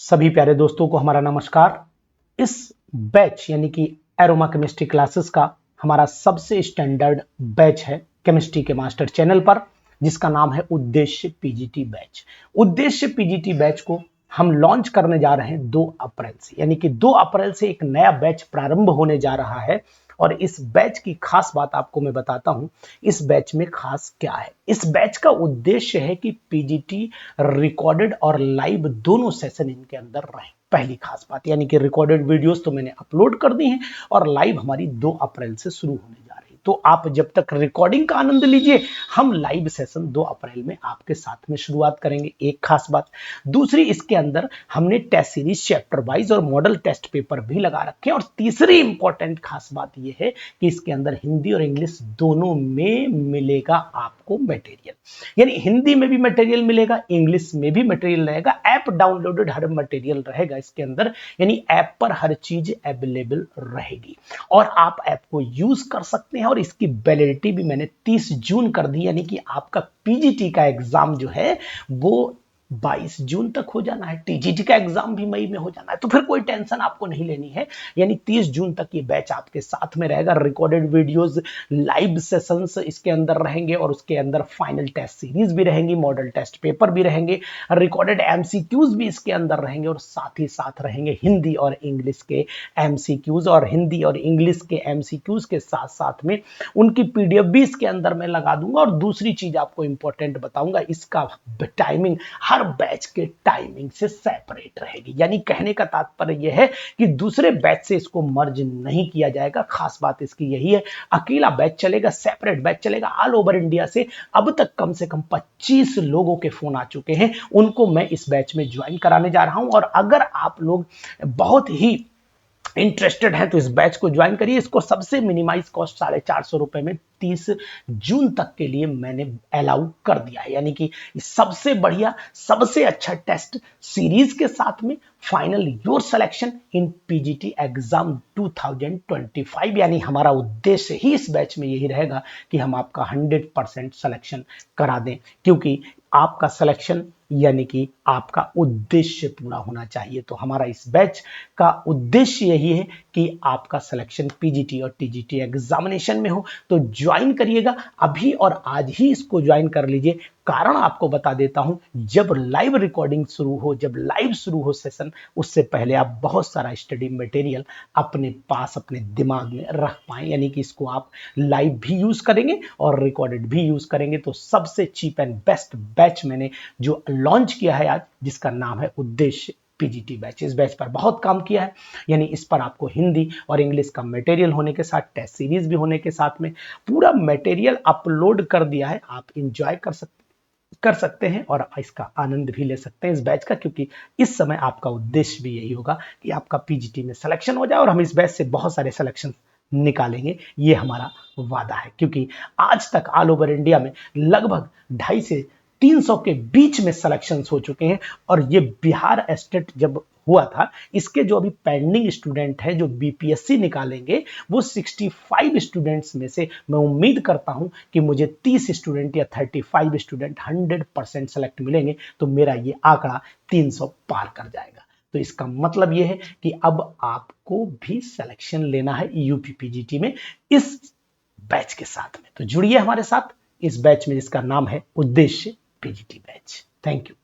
सभी प्यारे दोस्तों को हमारा नमस्कार। इस बैच यानी कि एरोमा केमिस्ट्री क्लासेस का हमारा सबसे स्टैंडर्ड बैच है केमिस्ट्री के मास्टर चैनल पर, जिसका नाम है उद्देश्य पीजीटी बैच। उद्देश्य पीजीटी बैच को हम लॉन्च करने जा रहे हैं 2 अप्रैल से, यानी कि 2 अप्रैल से एक नया बैच प्रारंभ होने जा रहा है। और इस बैच की खास बात आपको मैं बताता हूं, इस बैच में खास क्या है। इस बैच का उद्देश्य है कि पीजीटी रिकॉर्डेड और लाइव दोनों सेशन इनके अंदर रहे। पहली खास बात, यानी कि रिकॉर्डेड वीडियोस तो मैंने अपलोड कर दी हैं और लाइव हमारी 2 अप्रैल से शुरू होने जा रही है। तो आप जब तक रिकॉर्डिंग का आनंद लीजिए, हम लाइव सेशन 2 अप्रैल में आपके साथ में शुरुआत करेंगे। एक खास बात। दूसरी, इसके अंदर हमने टेस्ट सीरीज चैप्टर वाइज और मॉडल टेस्ट पेपर भी लगा रखे हैं। और तीसरी इंपॉर्टेंट खास बात यह है कि इसके अंदर हिंदी और इंग्लिश दोनों में मिलेगा आपको मटेरियल, यानी हिंदी में भी मटेरियल मिलेगा, इंग्लिश में भी मटेरियल रहेगा। ऐप डाउनलोडेड हर मटेरियल रहेगा इसके अंदर, यानी ऐप पर हर चीज अवेलेबल रहेगी और आप ऐप को यूज कर सकते हैं। और इसकी वैलिडिटी भी मैंने 30 जून कर दी, यानी कि आपका पीजीटी का एग्जाम जो है वो 22 जून तक हो जाना है। टीजीटी का एग्जाम भी मई में हो जाना है, तो फिर कोई टेंशन आपको नहीं लेनी है। यानी 30 जून तक ये बैच आपके साथ में रहेगा। रिकॉर्डेड वीडियोस, लाइव सेशंस इसके अंदर रहेंगे और उसके अंदर फाइनल टेस्ट सीरीज भी रहेंगी, मॉडल टेस्ट पेपर भी रहेंगे, रिकॉर्डेड एमसीक्यूज भी इसके अंदर रहेंगे और साथ ही साथ रहेंगे हिंदी और इंग्लिश के एमसीक्यूज। और हिंदी और इंग्लिश के एमसीक्यूज के साथ साथ में उनकी पीडीएफ भी इसके अंदर मैं लगा दूंगा। और दूसरी चीज आपको इंपॉर्टेंट बताऊंगा, इसका टाइमिंग हर बैच के टाइमिंग से सेपरेट रहेगी। यानी कहने का तात्पर्य यह है कि दूसरे बैच से इसको मर्ज नहीं किया जाएगा। खास बात इसकी यही है, अकेला बैच चलेगा, सेपरेट बैच चलेगा। ऑल ओवर इंडिया से अब तक कम से कम 25 लोगों के फोन आ चुके हैं, उनको मैं इस बैच में ज्वाइन कराने जा रहा हूं। और अगर आप लोग बहुत ही इंटरेस्टेड है तो इस बैच को ज्वाइन करिए। इसको सबसे मिनिमाइज कॉस्ट 450 रुपए में 30 जून तक के लिए मैंने अलाउ कर दिया है। यानी कि सबसे बढ़िया, सबसे अच्छा टेस्ट सीरीज के साथ में final your selection in PGT exam 2025। यानी हमारा उद्देश्य ही इस बैच में यही रहेगा कि हम आपका 100% सिलेक्शन करा दें, क्योंकि आपका सिलेक्शन यानी कि आपका उद्देश्य पूरा होना चाहिए। तो हमारा इस बैच का उद्देश्य यही है कि आपका सिलेक्शन पीजीटी और टीजीटी एग्जामिनेशन में हो। तो ज्वाइन करिएगा अभी और आज ही इसको ज्वाइन कर लीजिए। कारण आपको बता देता हूं, जब लाइव रिकॉर्डिंग शुरू हो, जब लाइव शुरू हो सेशन, उससे पहले आप बहुत सारा स्टडी मटेरियल अपने पास, अपने दिमाग में रख पाएं। यानी कि इसको आप लाइव भी यूज करेंगे और रिकॉर्डेड भी यूज करेंगे। तो सबसे चीप एंड बेस्ट बैच मैंने जो लॉन्च किया है आज, जिसका नाम है उद्देश्य पीजीटी बैच। इस बैच पर बहुत काम किया है, यानी इस पर आपको हिंदी और इंग्लिश का मटेरियल होने के साथ टेस्ट सीरीज भी होने के साथ में पूरा मटेरियल अपलोड कर दिया है। आप इंजॉय कर सकते हैं और इसका आनंद भी ले सकते हैं इस बैच का, क्योंकि इस समय आपका उद्देश्य भी यही होगा कि आपका पीजीटी में सिलेक्शन हो जाए। और हम इस बैच से बहुत सारे सिलेक्शन निकालेंगे, ये हमारा वादा है। क्योंकि आज तक ऑल ओवर इंडिया में लगभग 250 से 300 के बीच में सिलेक्शन हो चुके हैं। और ये बिहार स्टेट जब हुआ था, इसके जो अभी पेंडिंग स्टूडेंट हैं जो बीपीएससी निकालेंगे, वो 65 स्टूडेंट्स में से मैं उम्मीद करता हूं कि मुझे 30 स्टूडेंट या 35 स्टूडेंट 100% सेलेक्ट मिलेंगे। तो मेरा ये आंकड़ा 300 पार कर जाएगा। तो इसका मतलब यह है कि अब आपको भी सिलेक्शन लेना है यूपी पीजीटी में इस बैच के साथ में। तो जुड़िए हमारे साथ इस बैच में, जिसका नाम है उद्देश्य पीजीटी बैच। Thank you.